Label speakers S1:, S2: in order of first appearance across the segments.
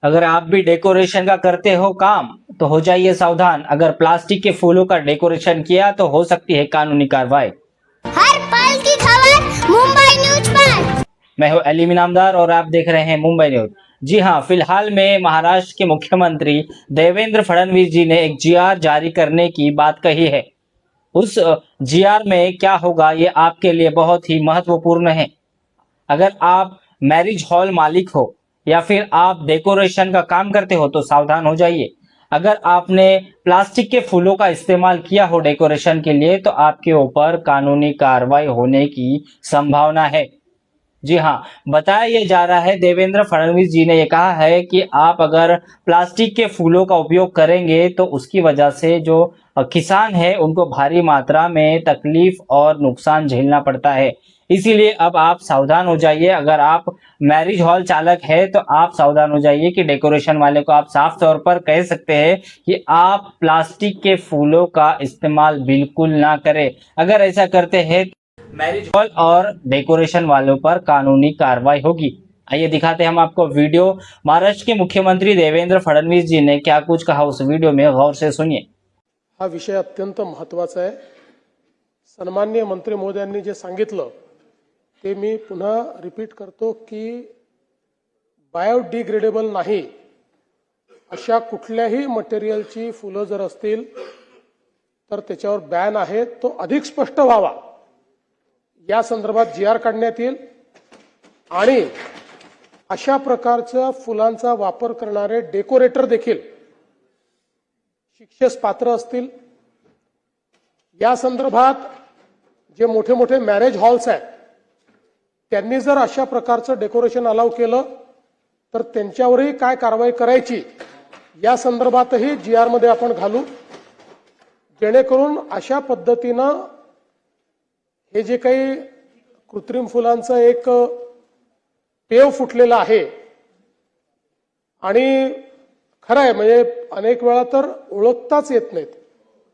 S1: अगर आप भी डेकोरेशन का करते हो काम तो हो जाइए सावधान। अगर प्लास्टिक के फूलों का डेकोरेशन किया तो हो सकती है कानूनी कार्रवाई।
S2: हर पल की खबर मुंबई न्यूज पर।
S1: मैं हूं अली इनामदार और आप देख रहे हैं मुंबई न्यूज। जी हां, फिलहाल में महाराष्ट्र के मुख्यमंत्री देवेंद्र फडणवीस जी ने एक जीआर जारी करने की बात कही है। उस जीआर में क्या होगा ये आपके लिए बहुत ही महत्वपूर्ण है। अगर आप मैरिज हॉल मालिक हो या फिर आप डेकोरेशन का काम करते हो तो सावधान हो जाइए। अगर आपने प्लास्टिक के फूलों का इस्तेमाल किया हो डेकोरेशन के लिए तो आपके ऊपर कानूनी कार्रवाई होने की संभावना है। जी हाँ, बताया ये जा रहा है, देवेंद्र फडणवीस जी ने ये कहा है कि आप अगर प्लास्टिक के फूलों का उपयोग करेंगे तो उसकी वजह से जो किसान है उनको भारी मात्रा में तकलीफ और नुकसान झेलना पड़ता है। इसीलिए अब आप सावधान हो जाइए। अगर आप मैरिज हॉल चालक है तो आप सावधान हो जाइए कि डेकोरेशन वाले को आप साफ तौर पर कह सकते हैं कि आप प्लास्टिक के फूलों का इस्तेमाल बिल्कुल ना करें। अगर ऐसा करते हैं मैरिज हॉल और डेकोरेशन वालों पर कानूनी कार्रवाई होगी। आइए दिखाते हैं हम आपको वीडियो। महाराष्ट्र के मुख्यमंत्री देवेंद्र फडणवीस जी ने क्या कुछ कहा उस वीडियो में, गौर से सुनिए।
S3: हा विषय अत्यंत महत्त्वाचा आहे। सन्माननीय मंत्री महोदयांनी जे सांगितलं ते मी पुन्हा रिपीट करतो की बायोडिग्रेडेबल नाही अशा कुठल्याही मटेरियलची फुलं जर असतील तर त्याच्यावर बॅन आहे, तो अधिक स्पष्ट व्हावा या संदर्भात जीआर काढण्यात येईल आणि अशा प्रकारच्या फुलांचा वापर करणारे डेकोरेटर देखील शिक्षेस पात्र असतील। या संदर्भात जे मोठे मोठे मॅरेज हॉल्स आहेत त्यांनी जर अशा प्रकारचं डेकोरेशन अलाउ केलं तर त्यांच्यावरही काय कारवाई करायची या संदर्भातही जीआर मध्ये आपण घालू, जेणेकरून अशा पद्धतीनं हे जे काही कृत्रिम फुलांचं एक पेव फुटलेलं आहे आणि खरं आहे म्हणजे अनेक वेळा तर ओळखताच येत नाहीत,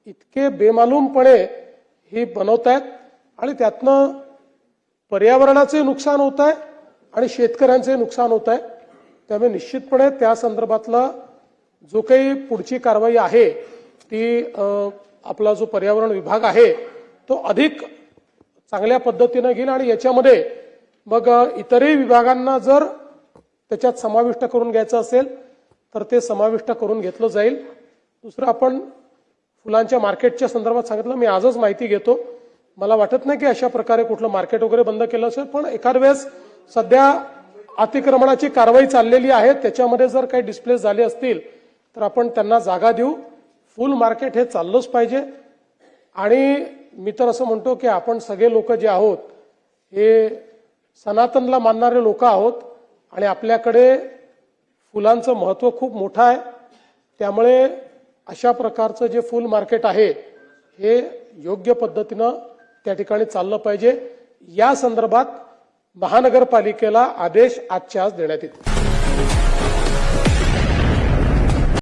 S3: इतके बेमालूमपणे ही बनवतायत आणि त्यातनं पर्यावरणाचे नुकसान होत आहे आणि शेतकऱ्यांचे नुकसान होत आहे। त्यामुळे निश्चितपणे त्या संदर्भातला जो काही पुढची कारवाई आहे ती आपला जो पर्यावरण विभाग आहे तो अधिक चांगल्या पद्धतीने घेईल आणि याच्यामध्ये मग इतरही विभागांना जर त्याच्यात समाविष्ट करून घ्यायचं असेल तर ते समाविष्ट करून घेतलं जाईल। दुसरं आपण फुलांच्या मार्केटच्या संदर्भात सांगितलं, मी आजच माहिती घेतो। मला वाटत नाही की अशा प्रकारे कुठलं मार्केट वगैरे बंद केलं असेल, पण एखाद वेळेस सध्या अतिक्रमणाची कारवाई चाललेली आहे, त्याच्यामध्ये जर काही डिस्प्लेस झाले असतील तर आपण त्यांना जागा देऊ। फुल मार्केट हे चाललंच पाहिजे आणि मी तर असं म्हणतो की आपण सगळे लोक जे आहोत हे सनातनला मानणारे लोक आहोत आणि आपल्याकडे फुलांचं महत्त्व खूप मोठं आहे। त्यामुळे अशा प्रकारचं जे फुल मार्केट आहे हे योग्य पद्धतीनं त्या ठिकाणी चाललं पाहिजे। या संदर्भात महानगरपालिकेला आदेश आजच्या आज देण्यात येतील।